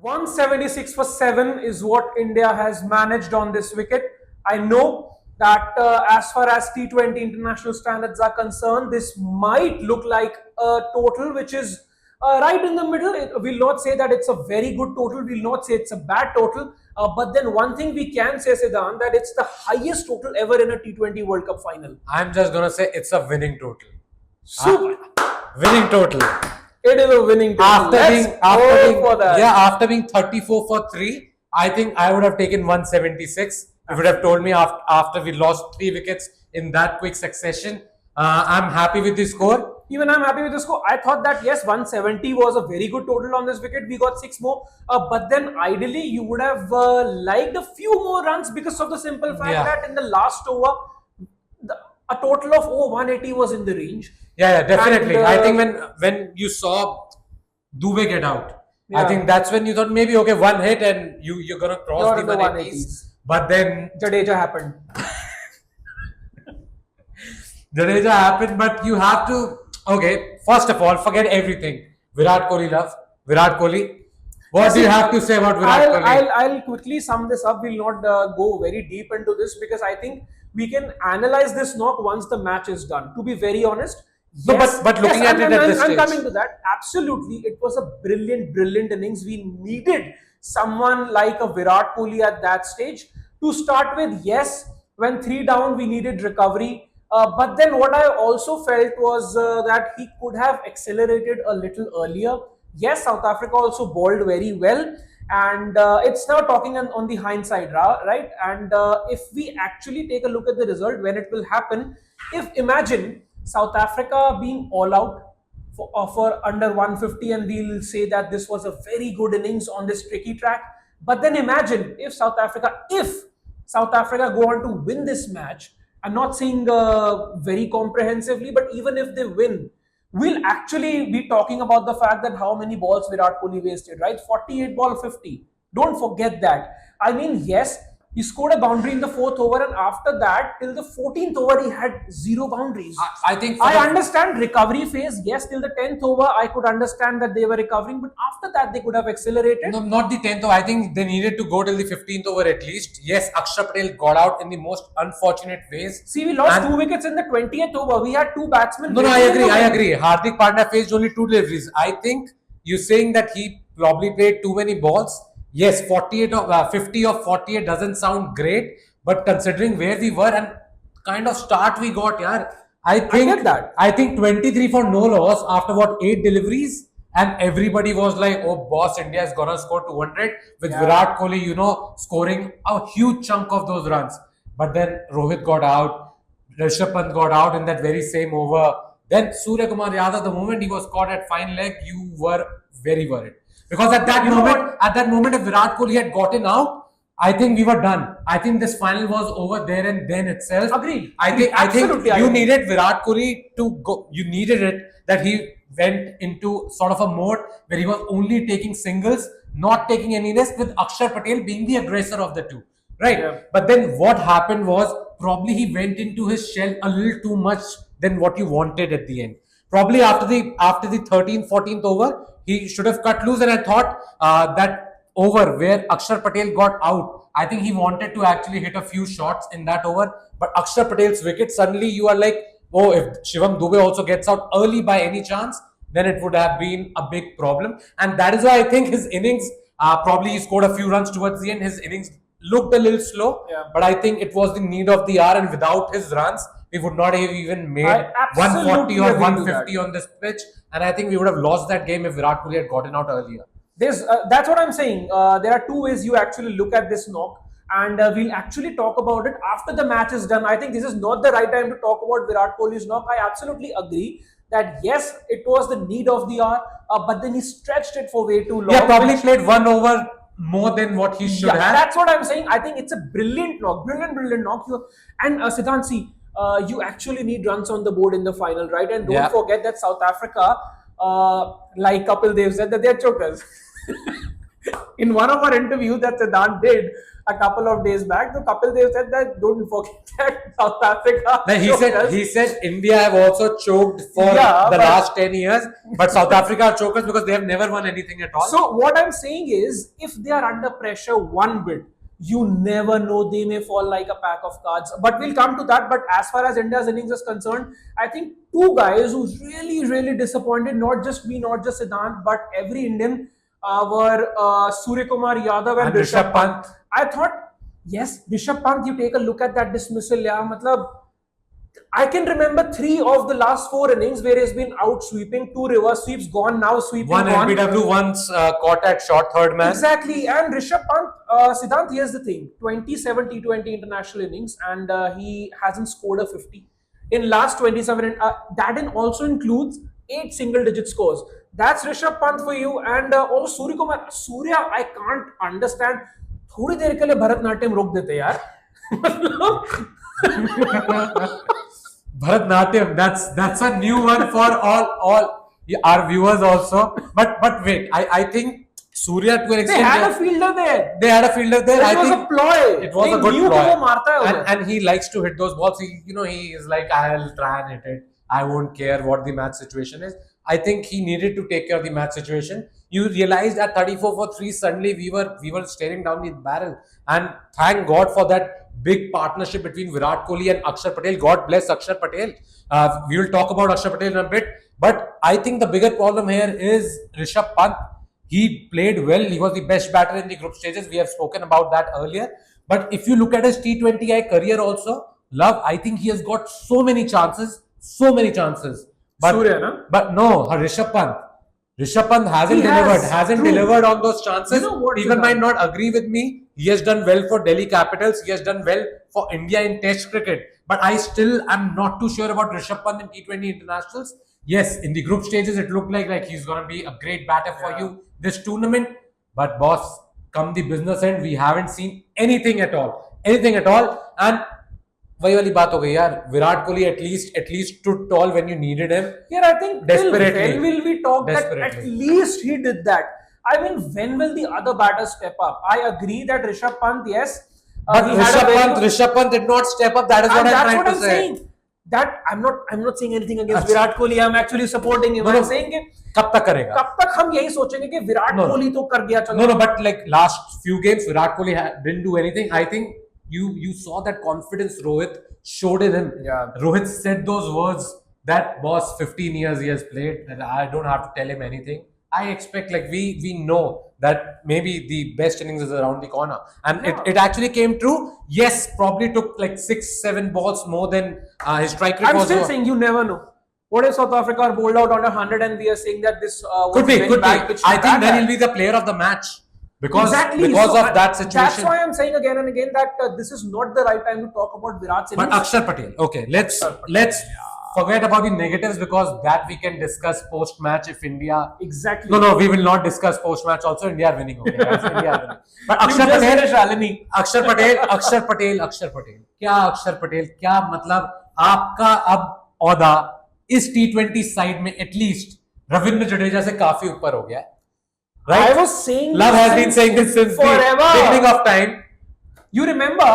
176 for 7 is what India has managed on this wicket. I know that as far as T20 international standards are concerned, this might look like a total which is right in the middle. We'll not say that it's a very good total, we'll not say it's a bad total. But then one thing we can say, Siddhan, that it's the highest total ever in a T20 World Cup final. I'm just gonna say it's a winning total. Super. Winning total. It is a winning total. After being 34 for 3, I think I would have taken 176. If you would have told me after we lost 3 wickets in that quick succession. I'm happy with the score. Even I'm happy with the score. I thought that yes, 170 was a very good total on this wicket. We got 6 more. But then ideally, you would have liked a few more runs because of the simple fact that in the last over, a total of 180 was in the range. Yeah, definitely. And, I think when you saw Dubey get out, I think that's when you thought maybe okay, one hit and you're gonna cross the 180s. But then Jadeja happened. Jadeja happened, but you have to first of all, forget everything. Virat Kohli love. Virat Kohli. What do you have to say about Virat Kohli? I'll quickly sum this up. We'll not go very deep into this because I think we can analyze this knock once the match is done. To be very honest, yes, but looking at it at this stage, I'm coming to that. Absolutely, it was a brilliant innings. We needed someone like a Virat Kohli at that stage. To start with, yes, when 3 down, we needed recovery. But then what I also felt was that he could have accelerated a little earlier. Yes, South Africa also bowled very well. And it's now talking on the hindsight, right? And if we actually take a look at the result, when it will happen, if imagine South Africa being all out for under 150 and we'll say that this was a very good innings on this tricky track. But then imagine if South Africa go on to win this match, I'm not saying very comprehensively, but even if they win, we'll actually be talking about the fact that how many balls Virat Kohli wasted, right? 48 ball 50. Don't forget that. I mean, yes, he scored a boundary in the 4th over, and after that, till the 14th over, he had 0 boundaries. I understand recovery phase. Yes, till the 10th over, I could understand that they were recovering, but after that, they could have accelerated. No, not the 10th over. I think they needed to go till the 15th over at least. Yes, Axar Patel got out in the most unfortunate ways. See, we lost 2 wickets in the 20th over. We had 2 batsmen. No, I agree. Hardik Pandya faced only 2 deliveries. I think you're saying that he probably played too many balls. Yes, 48 or 50 or 48 doesn't sound great, but considering where we were and kind of start we got, I think 23 for no loss after 8 deliveries, and everybody was like, oh boss, India is gonna score 200 with Virat Kohli, scoring a huge chunk of those runs. But then Rohit got out, Rishabh Pant got out in that very same over. Then Surya Kumar Yadav, the moment he was caught at fine leg, you were very worried. Because at that moment, if Virat Kohli had gotten out, I think we were done. I think this final was over there and then itself. Agreed. I think you needed Virat Kohli to go. You needed it that he went into sort of a mode where he was only taking singles, not taking any risk, with Axar Patel being the aggressor of the two. Right? Yeah. But then what happened was probably he went into his shell a little too much than what you wanted at the end. Probably after the 13th, 14th over, he should have cut loose, and I thought that over where Axar Patel got out, I think he wanted to actually hit a few shots in that over, but Axar Patel's wicket, suddenly you are like, oh, if Shivam Dube also gets out early by any chance, then it would have been a big problem. And that is why I think his innings, probably he scored a few runs towards the end, his innings looked a little slow, but I think it was the need of the hour, and without his runs, we would not have even made 140 or 150 on this pitch, and I think we would have lost that game if Virat Kohli had gotten out earlier. That's what I'm saying. There are 2 ways you actually look at this knock, and we'll actually talk about it after the match is done. I think this is not the right time to talk about Virat Kohli's knock. I absolutely agree that yes, it was the need of the hour, but then he stretched it for way too long. Yeah, probably played 1 over more than what he should have. That's what I'm saying. I think it's a brilliant knock. And Siddhant, see, you actually need runs on the board in the final, right? And don't forget that South Africa, like Kapil Dev said, that they're chokers. In one of our interviews that Siddhant did, a couple of days back. So Kapil Dev said that don't forget that South Africa. Like choked us. he said India have also choked for Yeah, the but- last 10 years, but South Africa are chokers because they have never won anything at all. So what I'm saying is, if they are under pressure one bit, you never know, they may fall like a pack of cards. But we'll come to that. But as far as India's innings is concerned, I think two guys who's really, really disappointed, not just me, not just Siddhant, but every Indian, were Surya Kumar Yadav and Rishabh Pant. I thought, yes, Rishabh Pant, you take a look at that dismissal, yeah, matlab, I can remember 3 of the last 4 innings where he's been out sweeping, 2 reverse sweeps gone, now sweeping One gone. LBW, once caught at short third man. Exactly, and Rishabh Pant, Siddhant, here's the thing: 27 T20 international innings, and he hasn't scored a 50 in last 27. That also includes 8 single-digit scores. That's Rishabh Pant for you, and also Surya Kumar. Surya, I can't understand. थोड़ी देर के लिए भरतनाट्यम रोक देते यार. Bharatnatyam, that's a new one for all our viewers also. But wait, I think Surya to an They extent had a fielder there. they had a fielder there. It I was think a ploy. it was They a good knew ploy. कि वो मारता है उधर. And he likes to hit those balls. He is like, I'll try and hit it. I won't care what the match situation is. I think he needed to take care of the match situation. You realized at 34 for 3, suddenly we were staring down the barrel. And thank God for that big partnership between Virat Kohli and Axar Patel. God bless Axar Patel. We will talk about Axar Patel in a bit. But I think the bigger problem here is Rishabh Pant. He played well. He was the best batter in the group stages. We have spoken about that earlier. But if you look at his T20I career also, Love, I think he has got so many chances. So many chances. But, Surya, na? But no, Rishabh Pant. Rishabh Pant hasn't He delivered. has, Hasn't true. delivered on those chances. You know what, People Siddhant? might not agree with me. He has done well for Delhi Capitals. He has done well for India in Test cricket. But I still am not too sure about Rishabh Pant in T20 internationals. Yes, in the group stages, it looked like he's going to be a great batter for you this tournament. But boss, come the business end, we haven't seen anything at all. Anything at all. And वही वाली बात हो गई यार. Virat Kohli at least stood tall when you needed him. Yeah, I think Desperately. when will we talk that at Desperately. least he did that? I mean, when will the other batters step up? I agree that Rishabh Pant, yes, But he had a very good- Rishabh Pant did not step up. That is what and I'm that's trying what to I'm say. saying. That I'm not saying anything against Virat Kohli. I'm actually supporting him. No, I'm no. saying कि कब तक करेगा? कब तक हम यही सोचेंगे कि विराट No, no. कोहली तो कर गया चलो. No, but like last few games, Virat Kohli didn't do anything. I think you saw that confidence Rohit showed in him. Yeah. Rohit said those words that boss 15 years he has played, and I don't have to tell him anything. I expect we know that maybe the best innings is around the corner, and Yeah. it actually came true. Yes, probably took like 6-7 balls more than his strike rate I'm was. still saying you never know. What if South Africa are bowled out on 100 and we are saying that this was could be, very could bad be. pitch I to think bat then at. he'll be the player of the match because Exactly. because So of that situation. That's why I'm saying again and again that this is not the right time to talk about Virat's But innings. Akshar Patel, okay, let's forget about the negatives because that we can discuss post match if India. Exactly. No, we will not discuss post match. Also, India are winning. Okay, guys, India are winning. But You Akshar just Patel, finished Shalini. Akshar Patel. क्या अक्षर पटेल? क्या मतलब आपका अब औदा इस T20 side में at least Ravindra Jadeja से काफी ऊपर हो गया है. Right? I was saying Love this has been saying this since forever. the beginning of time. You remember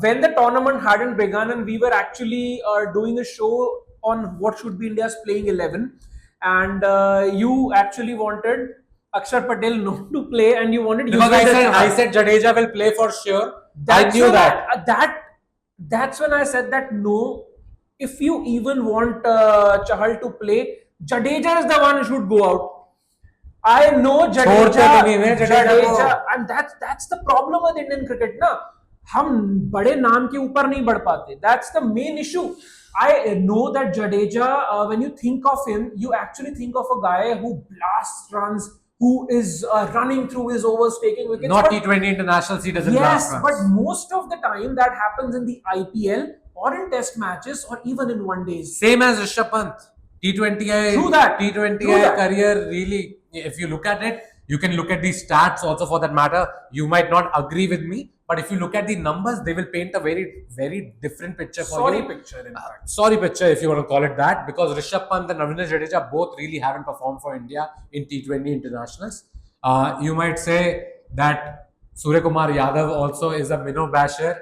when the tournament hadn't begun and we were actually doing a show on what should be India's playing 11, and you actually wanted Akshar Patel not to play, and you wanted Because Yuzvendra Chahal. I said Jadeja will play for sure. That's I knew when that. That's when I said that no, if you even want Chahal to play, Jadeja is the one who should go out. I know छोड़ते तो नहीं हैं जडेजा को. Jadeja, and that's the problem with Indian cricket, na. हम बड़े नाम के ऊपर नहीं बढ़ पाते. That's the main issue. I know that Jadeja, when you think of him, you actually think of a guy who blasts runs, who is running through his overs, taking wickets. Not but- T20 internationals, he doesn't Yes, blast runs. but most of the time that happens in the IPL or in test matches or even in one days. Same as Rishabh Pant. T20I, True that. T20I True that. career really, if you look at it, you can look at the stats also for that matter. You might not agree with me, but if you look at the numbers, they will paint a very, very different picture for Sorry you. picture, in fact. Sorry picture if you want to call it that, because Rishabh Pant and Ravindra Jadeja both really haven't performed for India in T20 internationals. You might say that Surya Kumar Yadav also is a minnow basher.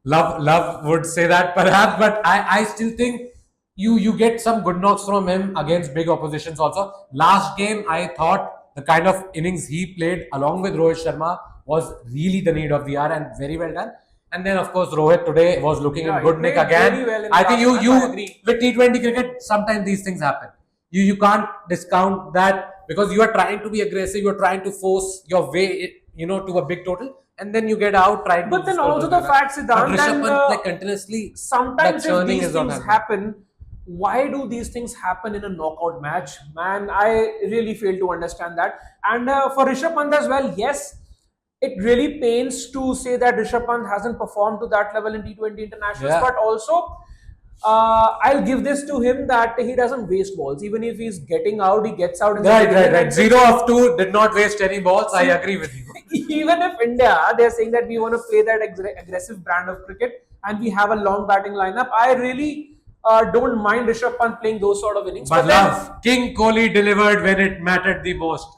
Love would say that perhaps, but I still think you get some good knocks from him against big oppositions also. Last game, I thought the kind of innings he played along with Rohit Sharma was really the need of the hour and very well done. And then of course Rohit today was looking Yeah, in he good nick played again. very well in I the think last you match, I agree. with T20 cricket sometimes these things happen. You can't discount that because you are trying to be aggressive, you are trying to force your way to a big total, and then you get out trying But to then score also those the big runs. fact, But Siddhant, Rishabh and Pant like continuously that sometimes if churning these is not things happening. happen, why do these things happen in a knockout match? Man, I really fail to understand that. And for Rishabh Pant as well, yes, it really pains to say that Rishabh Pant hasn't performed to that level in T20 internationals, Yeah. but also I'll give this to him that he doesn't waste balls. Even if he's getting out, he gets out in the Right, beginning. right. And 0 of 2 did not waste any balls. I See, agree with you. even if India, they're saying that we want to play that aggressive brand of cricket and we have a long batting lineup, I really don't mind Rishabh Pant playing those sort of innings. But But then, love, King Kohli delivered when it mattered the most.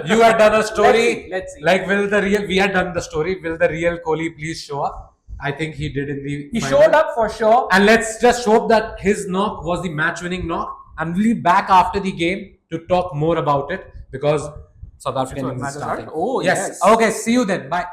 You had done a story. Let's see. Like, we had done the story. Will the real Kohli please show up? I think he did in the he final. showed up for sure. And let's just hope that his knock was the match winning knock. And we'll be back after the game to talk more about it because South African So, innings is matches starting. started? Oh, yes. Okay, see you then. Bye.